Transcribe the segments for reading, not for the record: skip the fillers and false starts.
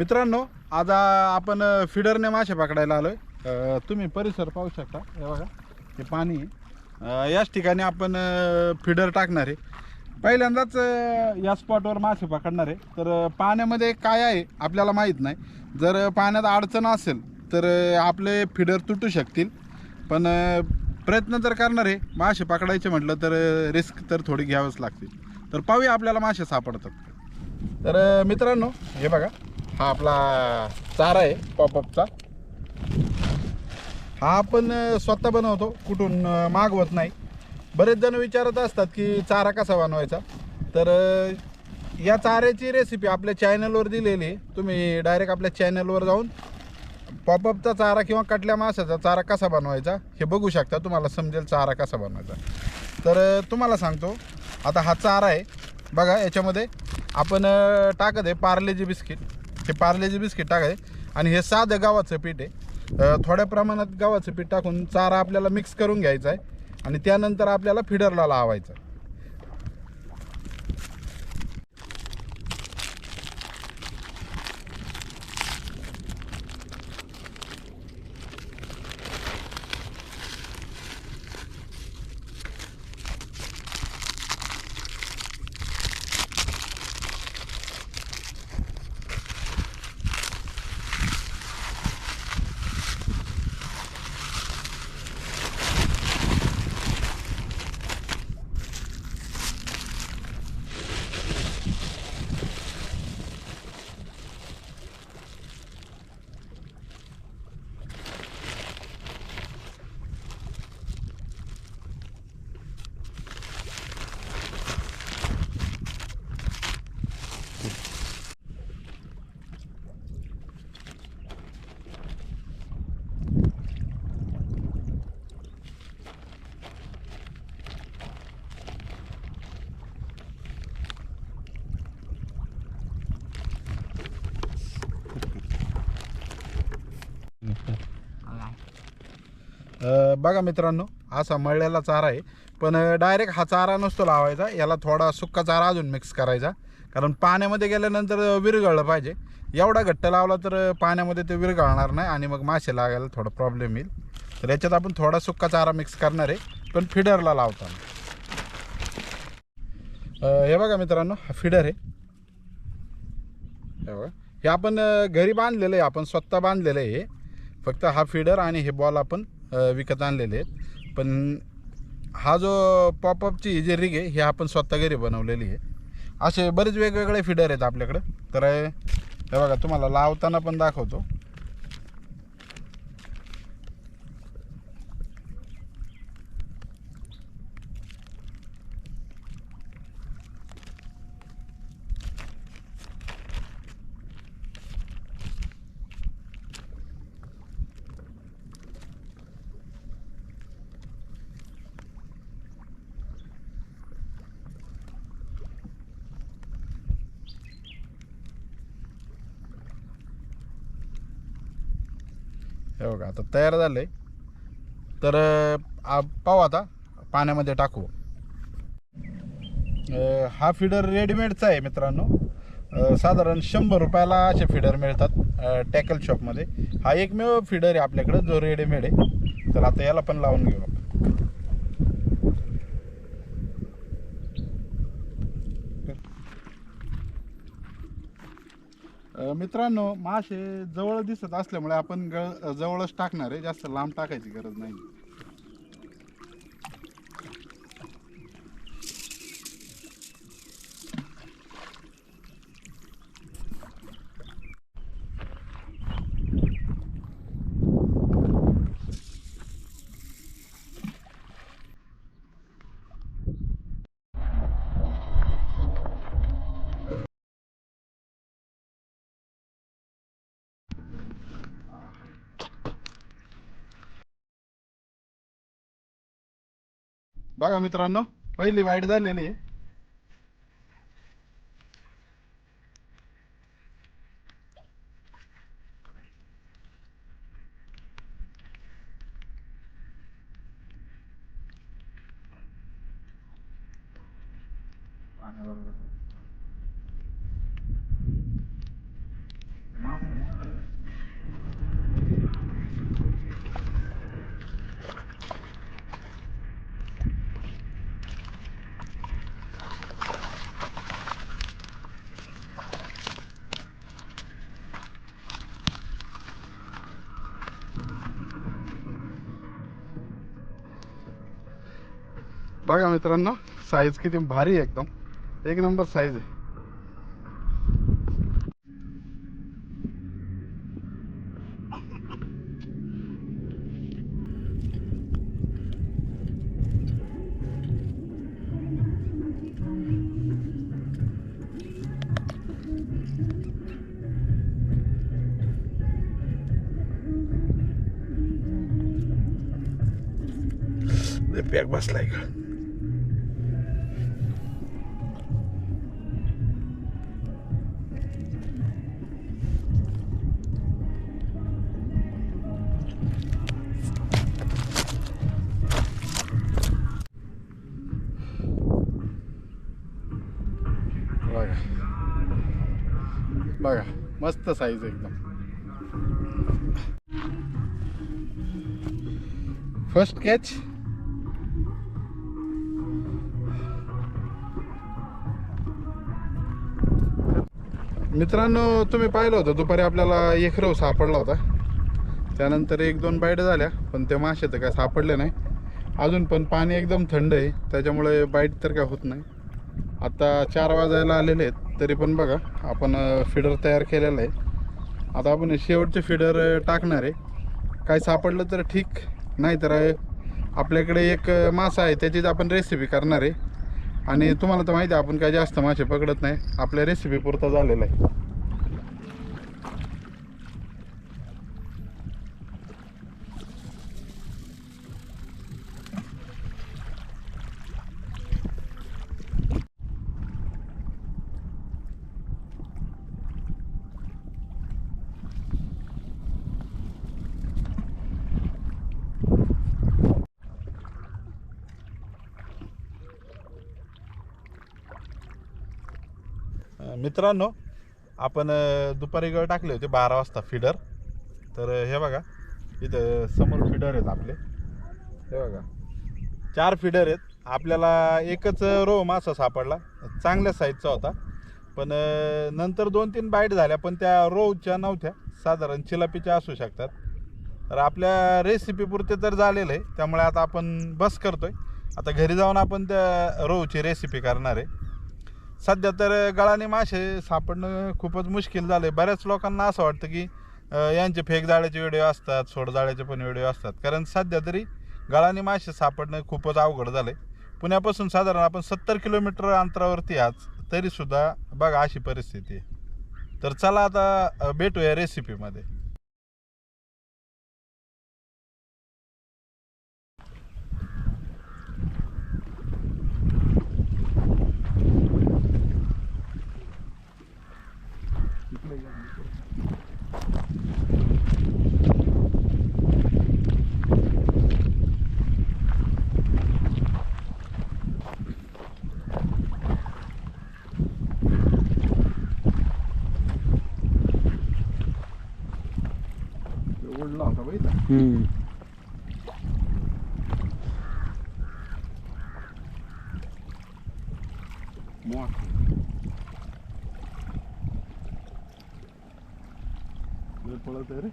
मित्रांनो, आज आपण फिडरने मासे पकडायला आलोय. तुम्ही परिसर पाहू शकता. हे बघा, हे पाणी आहे. याच ठिकाणी आपण फिडर टाकणार आहे. पहिल्यांदाच या स्पॉटवर मासे पकडणार आहे. तर पाण्यामध्ये काय आहे आपल्याला माहीत नाही. जर पाण्यात अडचण असेल तर आपले फिडर तुटू शकतील. पण प्रयत्न तर करणार आहे. मासे पकडायचे म्हटलं तर रिस्क तर थोडी घ्यावंच लागते. तर पाहूया आपल्याला मासे सापडतात. तर मित्रांनो, हे बघा, हा आपला चारा आहे पॉपअपचा. हा आपण स्वतः बनवतो, कुठून मागवत नाही. बरेच जण विचारत असतात की चारा कसा बनवायचा. तर या चाऱ्याची रेसिपी आपल्या चॅनलवर दिलेली आहे. तुम्ही डायरेक्ट आपल्या चॅनलवर जाऊन पॉपअपचा चारा किंवा कटल्या माशाचा चारा कसा बनवायचा हे बघू शकता. तुम्हाला समजेल चारा कसा बनवायचा. तर तुम्हाला सांगतो, आता हा चारा आहे बघा. याच्यामध्ये आपण टाकत आहे पार्लेजी बिस्किट. हे पार्लेजी बिस्किट टाकायचे आणि हे साधं गव्हाचं पीठ आहे. थोड्या प्रमाणात गव्हाचं पीठ टाकून चारा आपल्याला मिक्स करून घ्यायचा आहे आणि त्यानंतर आपल्याला फिडरला लावायचं. बघा मित्रांनो, असा मळलेला चारा आहे. पण डायरेक्ट हा चारा नसतो लावायचा. याला थोडा सुक्का चारा अजून मिक्स करायचा, कारण पाण्यामध्ये गेल्यानंतर विरघळलं पाहिजे. एवढा घट्ट लावला तर पाण्यामध्ये ते विरघळणार नाही आणि मग मासे लागायला थोडा प्रॉब्लेम येईल. तर याच्यात आपण थोडा सुक्का चारा मिक्स करणार आहे, पण फिडरला लावताना. हे बघा मित्रांनो, हा फिडर आहे. हे बघा, हे आपण घरी बांधलेलं आहे. आपण स्वतः बांधलेलं आहे. फक्त हा फिडर आणि हे बॉल आपण विकत आणलेले आहेत. पण हा जो पॉपअपची जे रिग आहे हे आपण स्वतः घरी बनवलेली आहे. असे बरेच वेगवेगळे फिडर आहेत आपल्याकडं. तर हे बघा, तुम्हाला लावताना पण दाखवतो. हे बघा, आता तयार झालं आहे. तर पाहू, आता पाण्यामध्ये टाकू. हा फिडर रेडीमेडचा आहे मित्रांनो. साधारण 100 रुपयाला असे फिडर मिळतात टॅकल शॉपमध्ये. हा एकमेव फिडर आहे आपल्याकडं जो रेडीमेड आहे. तर आता याला पण लावून घेऊ आपण. मित्रांनो, मासे जवळ दिसत असल्यामुळे आपण जवळच टाकणार आहे. जास्त लांब टाकायची गरज नाही. बघा मित्रांनो, पहिली वाईट झालेली आहे. बघा मित्रांनो, साईज किती भारी आहे, एकदम एक नंबर साईज आहे. पॅक बसलाय का? बघा बघा, मस्त साईज एकदम. First catch. मित्रांनो, तुम्ही पाहिलं होतं दुपारी आपल्याला एक रव सापडला होता. त्यानंतर 1-2 बाईट झाल्या, पण त्या मासे तर काय सापडले नाही अजून. पण पाणी एकदम थंड आहे, त्याच्यामुळे बाईट तर काय होत नाही. आता 4 वाजायला आलेले आहेत, तरी पण बघा आपण फीडर तयार केलेला आहे. आता आपण शेवटचे फीडर टाकणार आहे. काय सापडलं तर ठीक, नाही तर आपल्याकडे एक मासा आहे, त्याचीच आपण रेसिपी करणार आहे. आणि तुम्हाला तर माहिती आहे, आपण काय जास्त मासे पकडत नाही, आपल्या रेसिपी पुरता झालेला आहे. मित्रांनो, आपण दुपारी गळ टाकले होते 12 वाजता फीडर. तर हे बघा, इथं समोर फीडर आहेत आपले. हे बघा 4 फीडर आहेत. आपल्याला एकच रो मासा सापडला, चांगल्या साईजचा होता. पण नंतर 2-3 बाईट झाल्या, पण त्या रोच्या नव्हत्या, साधारण चिलापीच्या असू शकतात. तर आपल्या रेसिपी पुरते तर झालेलं आहे, त्यामुळे आता आपण बस करतोय. आता घरी जाऊन आपण त्या रोची रेसिपी करणार आहे. सध्या तर गळाने मासे सापडणं खूपच मुश्किल झालं आहे. बऱ्याच लोकांना असं वाटतं की यांचे फेक जाळ्याचे व्हिडिओ असतात, सोड जाळ्याचे पण व्हिडिओ असतात. कारण सध्या तरी गळाने मासे सापडणं खूपच अवघड झालं आहे. पुण्यापासून साधारण आपण 70 किलोमीटर अंतरावरती आज, तरीसुद्धा बघा अशी परिस्थिती आहे. तर चला आता भेटूया रेसिपीमध्ये. ओढला होता बाई. पळत आहे रे.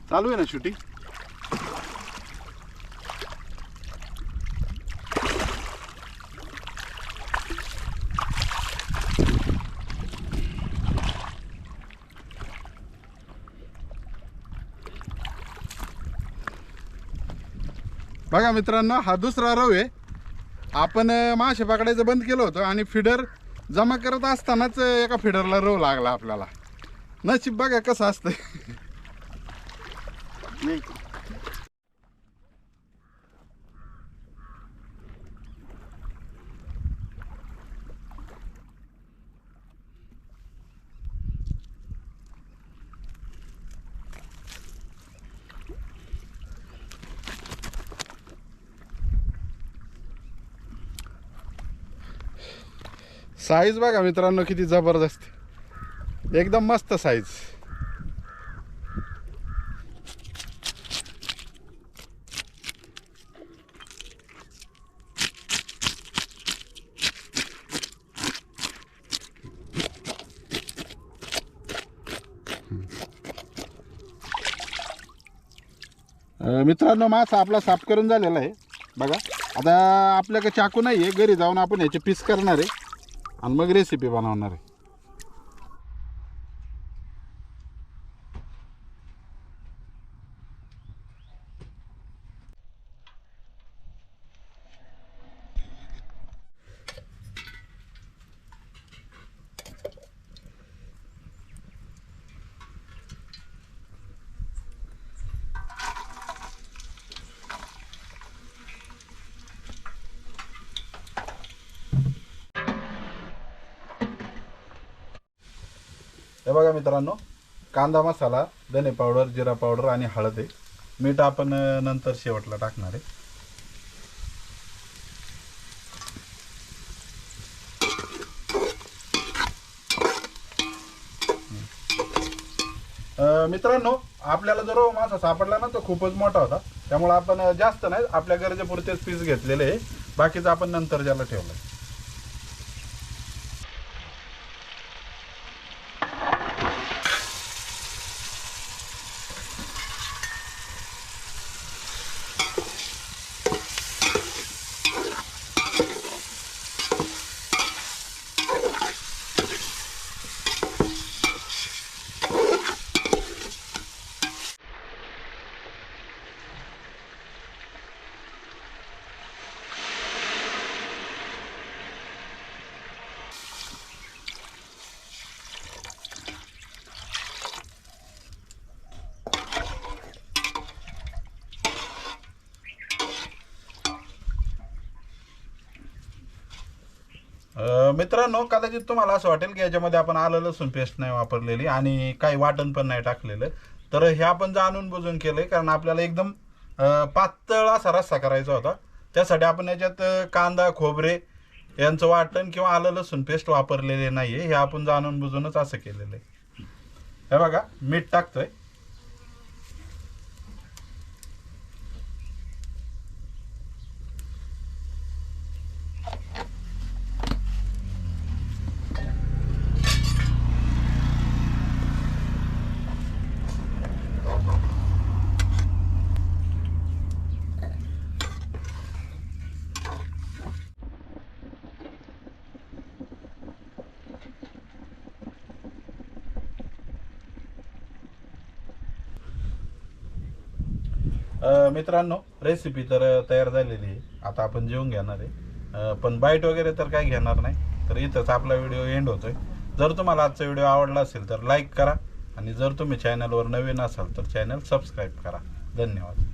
चालू आहे ना शूटिंग. बघा मित्रांनो, हा दुसरा रव आहे. आपण मासे पकडायचं बंद केलं होतं आणि फीडर जमा करत असतानाच एका फीडरला रव लागला आपल्याला. नशीब बघा कसं असतं. साईज बघा मित्रांनो किती जबरदस्त, एकदम मस्त साईज. मित्रांनो मासा आपला साफ करून झालेला आहे बघा. आता आपल्याकडे चाकू नाही आहे, घरी जाऊन आपण याचे पीस करणार आहे आणि मग रेसिपी बनवणार आहे. हे बघा मित्रांनो, कांदा मसाला, धने पावडर, जिरा पावडर आणि हळद आहे. मीठ आपण नंतर शेवटला टाकणार आहे. मित्रांनो आपल्याला जर मासा सापडला ना तो खूपच मोठा होता, त्यामुळे आपण जास्त नाही, आपल्या गरजेपुरतेच पीस घेतलेले आहे. बाकीचं आपण नंतर ज्याला ठेवलं. मित्रांनो कदाचित तुम्हाला असं वाटेल की याच्यामध्ये आपण आलं लसूण पेस्ट नाही वापरलेली आणि काही वाटण पण नाही टाकलेलं, तर हे आपण जाणून बुजून केलंय, कारण आपल्याला एकदम पातळ असा रस्सा करायचा होता. त्यासाठी आपण याच्यात कांदा खोबरे यांचं वाटण किंवा आलं लसूण पेस्ट वापरलेले नाहीये. हे आपण जाणून बुजूनच असं केलेलं आहे. हे बघा मीठ टाकतोय. मित्रांनो रेसिपी तर तयार झालेली आहे. आता आपण जेवून घेणार आहे, पण बाईट वगैरे तर काही घेणार नाही. तर इथंच आपला व्हिडिओ एंड होतोय. जर तुम्हाला आजचा व्हिडिओ आवडला असेल तर लाईक करा आणि जर तुम्ही चॅनलवर नवीन असाल तर चॅनल सबस्क्राईब करा. धन्यवाद.